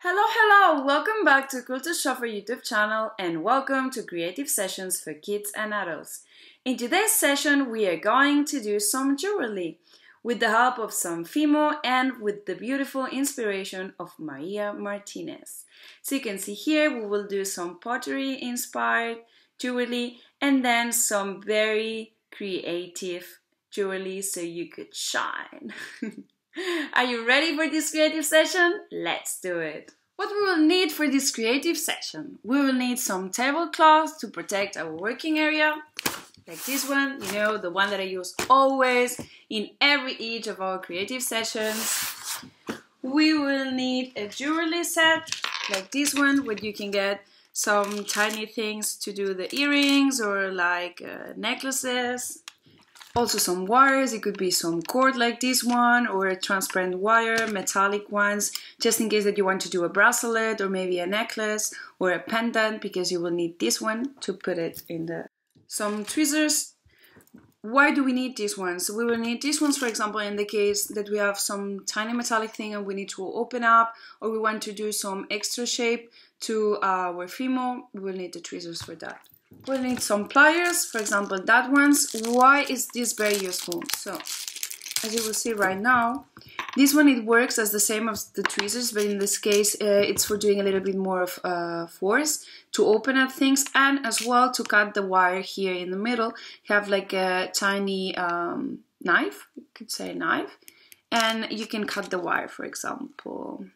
Hello! Welcome back to Kulturschöpfer YouTube channel and welcome to Creative Sessions for Kids and Adults. In today's session, we are going to do some jewelry with the help of some Fimo and with the beautiful inspiration of Maria Martinez. So you can see here, we will do some pottery inspired jewelry and then some very creative jewelry so you could shine. Are you ready for this creative session? Let's do it! What we will need for this creative session? We will need some tablecloths to protect our working area, like this one, you know, the one that I use always in each of our creative sessions. We will need a jewelry set, like this one, where you can get some tiny things to do the earrings or like necklaces. Also some wires, it could be some cord like this one or a transparent wire, metallic ones, just in case that you want to do a bracelet or maybe a necklace or a pendant, because you will need this one to put it in the... Some tweezers. Why do we need these ones? We will need these ones, for example, in the case that we have some tiny metallic thing and we need to open up or we want to do some extra shape to our Fimo, we will need the tweezers for that. We'll need some pliers, for example, that one's. Why is this very useful? So, as you will see right now, this one, it works as the same as the tweezers, but in this case, it's for doing a little bit more of force to open up things and as well to cut the wire here in the middle. You have like a tiny knife, you could say knife, and you can cut the wire, for example.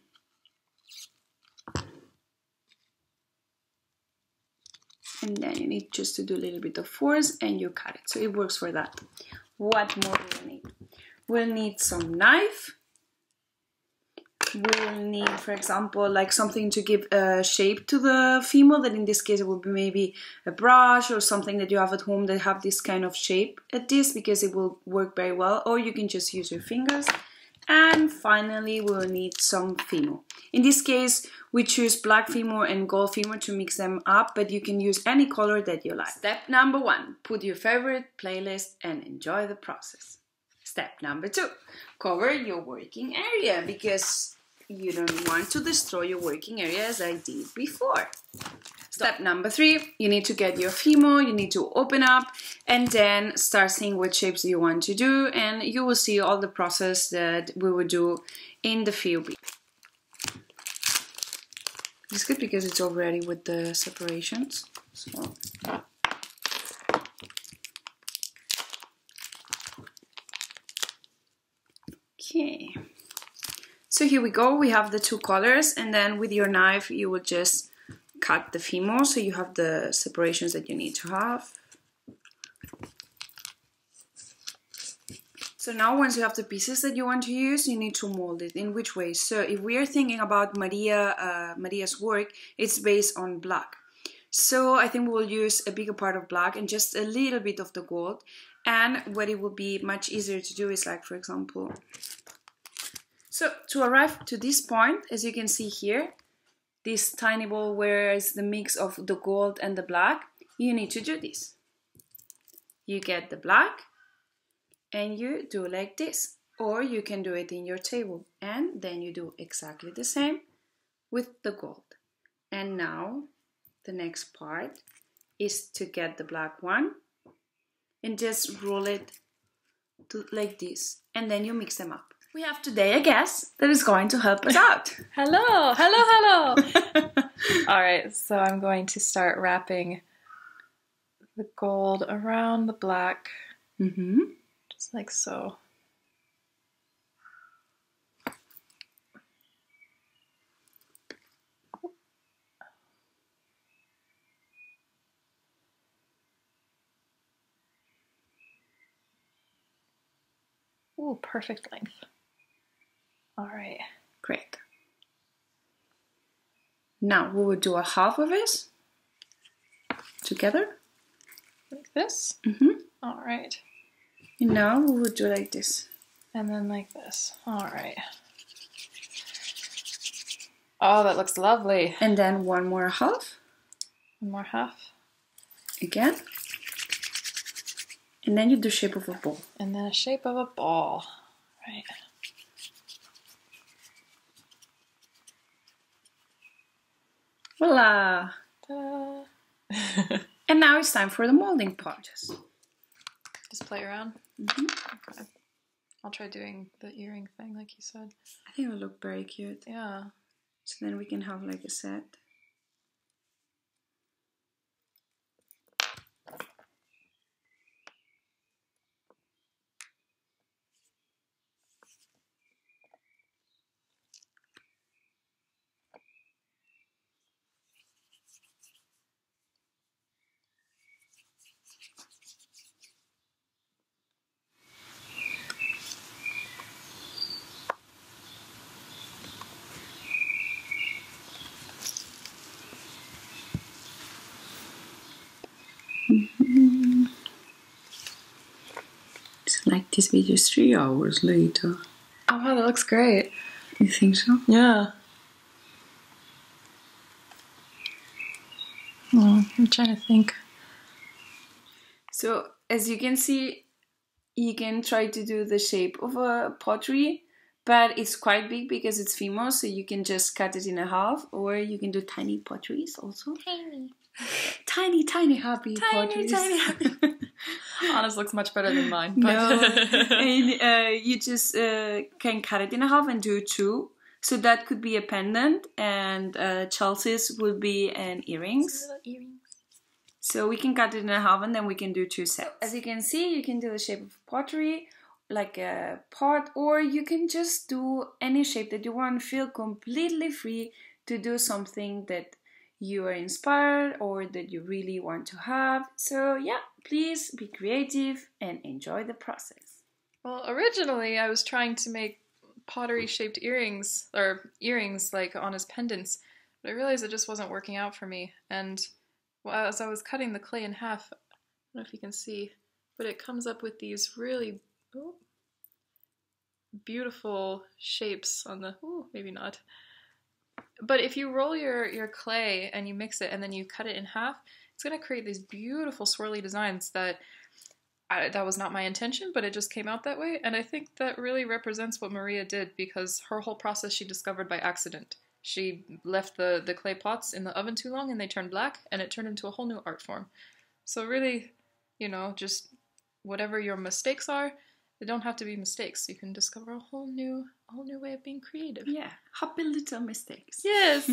And then you need just to do a little bit of force and you cut it. So it works for that. What more do we need? We'll need some knife. We'll need, for example, like something to give a shape to the Fimo, that in this case it will be maybe a brush or something that you have at home that have this kind of shape at this, because it will work very well, or you can just use your fingers. And finally, we'll need some Fimo. In this case, we choose black Fimo and gold Fimo to mix them up, but you can use any color that you like. Step number 1, put your favorite playlist and enjoy the process. Step number 2, cover your working area because you don't want to destroy your working area as I did before. Step number 3, you need to get your Fimo, you need to open up and then start seeing what shapes you want to do, and you will see all the process that we will do in the FOB. It's good because it's already with the separations. So. Okay. So here we go, we have the two colors, and then with your knife you will just cut the Fimo so you have the separations that you need to have. So now once you have the pieces that you want to use, you need to mold it. In which way? So if we are thinking about Maria's work, it's based on black. So I think we will use a bigger part of black and just a little bit of the gold. And what it will be much easier to do is like, for example... So to arrive to this point, as you can see here, this tiny ball where is the mix of the gold and the black, you need to do this. You get the black and you do like this, or you can do it in your table and then you do exactly the same with the gold. And now the next part is to get the black one and just roll it like this, and then you mix them up. We have today a guest that is going to help us out. Hello, hello, hello. All right, so I'm going to start wrapping the gold around the black, just like so. Ooh, perfect length. All right. Great. Now we will do a half of it together. Like this? All right. And now we will do like this. And then like this. All right. Oh, that looks lovely. And then one more half. One more half. Again. And then you do shape of a ball. And then a shape of a ball. Right. Voila! Ta-da. And now it's time for the molding part. Just play around. Okay. I'll try doing the earring thing like you said. I think it will look very cute. Yeah. So then we can have like a set. It's like this video is 3 hours later. Oh wow, that looks great. You think so? Yeah. Oh, I'm trying to think. So as you can see, you can try to do the shape of a pottery, but it's quite big because it's Fimo, so you can just cut it in half, or you can do tiny potteries also. Tiny happy potteries. Anna's looks much better than mine. But No, and you just can cut it in half and do 2. So that could be a pendant, and Chelsea's would be an earrings. So we can cut it in half and then we can do 2 sets. As you can see, you can do the shape of pottery, like a pot, or you can just do any shape that you want. Feel completely free to do something that you are inspired or that you really want to have. So yeah, please be creative and enjoy the process. Well, originally I was trying to make pottery shaped earrings, or earrings like on his pendants, but I realized it just wasn't working out for me. And as I was cutting the clay in half, I don't know if you can see, but it comes up with these really beautiful shapes on the, maybe not. But if you roll your clay and you mix it and then you cut it in half, it's going to create these beautiful swirly designs that was not my intention, but it just came out that way. And I think that really represents what Maria did, because her whole process she discovered by accident. She left the clay pots in the oven too long and they turned black, and it turned into a whole new art form. So really, just whatever your mistakes are, they don't have to be mistakes. You can discover a whole new way of being creative. Yeah, happy little mistakes. Yes.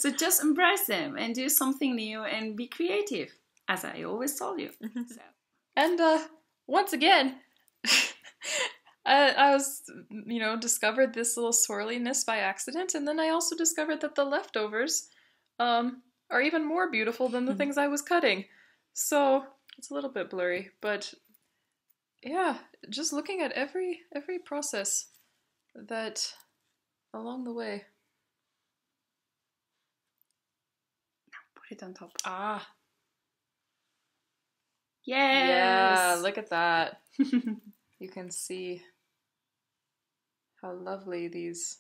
So just embrace them and do something new and be creative, as I always told you. So. And once again, I was, discovered this little swirliness by accident, and then I also discovered that the leftovers are even more beautiful than the things I was cutting. So it's a little bit blurry, but yeah, just looking at every process that along the way. Now put it on top. Ah. Yes. Yeah, look at that. You can see how lovely these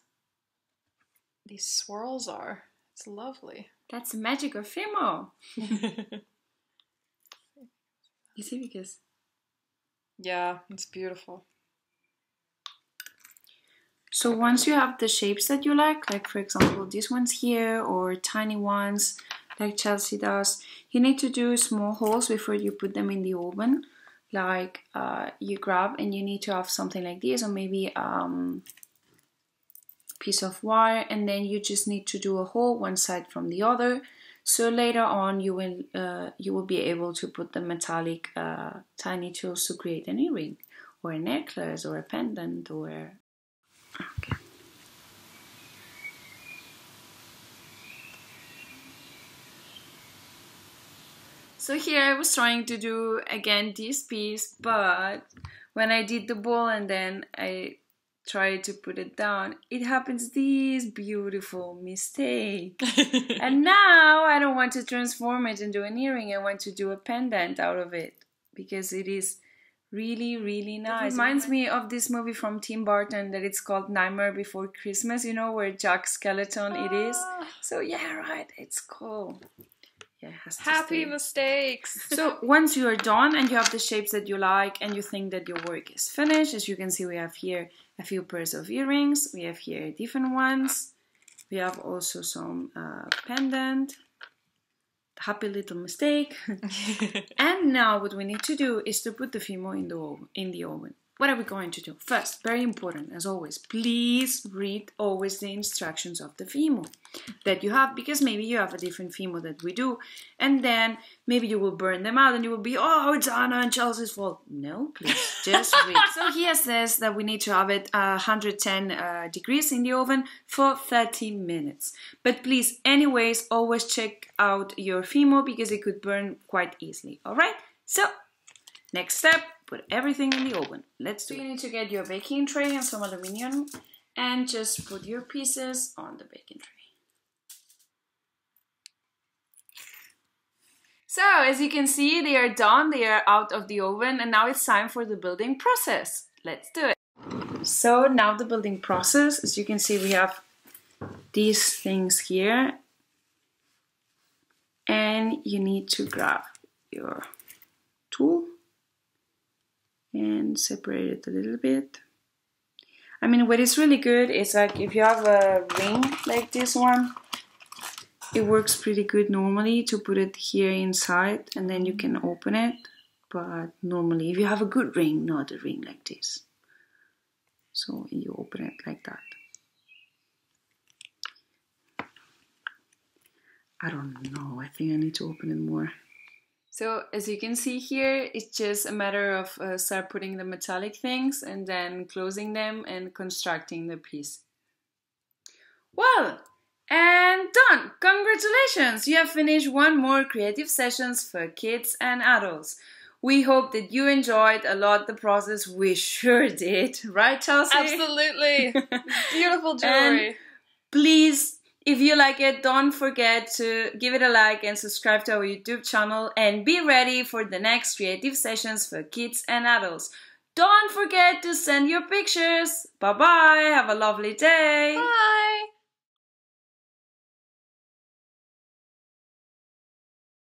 swirls are. It's lovely. That's the magic of Fimo. You see, because... Yeah, it's beautiful. So once you have the shapes that you like for example these ones here, or tiny ones like Chelsea does, you need to do small holes before you put them in the oven. Like you grab, and you need to have something like this, or maybe piece of wire, and then you just need to do a hole one side from the other. So later on you will be able to put the metallic tiny tools to create an earring, or a necklace, or a pendant, or... Okay. So here I was trying to do again this piece, but when I did the ball and then I tried to put it down, it happens this beautiful mistake. And now I don't want to transform it into an earring. I want to do a pendant out of it, because it is really, really nice. It reminds me of this movie from Tim Burton that it's called Nightmare Before Christmas, where Jack Skeleton it is. So yeah, right, it's cool. Yeah, it has to Happy stay. mistakes. So once you are done and you have the shapes that you like and you think that your work is finished, as you can see, we have here a few pairs of earrings. We have here different ones. We have also some pendant. Happy little mistake. And now what we need to do is to put the Fimo in the oven. What are we going to do? First, very important as always, please read always the instructions of the Fimo that you have, because maybe you have a different Fimo that we do, and then maybe you will burn them out and you will be, oh, it's Anna and Chelsea's fault. No, please, just read. So here says that we need to have it 110 degrees in the oven for 30 minutes. But please, anyways, always check out your Fimo because it could burn quite easily. All right? So, next step, put everything in the oven. Let's do it. You need to get your baking tray and some aluminum and just put your pieces on the baking tray. So, as you can see, they are done, they are out of the oven, and now it's time for the building process. Let's do it. So, now the building process, as you can see, we have these things here. And you need to grab your tool and separate it a little bit. I mean, what is really good is like if you have a ring like this one, it works pretty good normally to put it here inside and then you can open it. But normally if you have a good ring, not a ring like this. So you open it like that. I don't know, I think I need to open it more. So as you can see here, it's just a matter of start putting the metallic things and then closing them and constructing the piece. Well, and done! Congratulations! You have finished one more creative sessions for kids and adults. We hope that you enjoyed a lot the process. We sure did, right, Chelsea? Absolutely! Beautiful jewelry. And please, if you like it, don't forget to give it a like and subscribe to our YouTube channel and be ready for the next creative sessions for kids and adults. Don't forget to send your pictures. Bye-bye. Have a lovely day. Bye.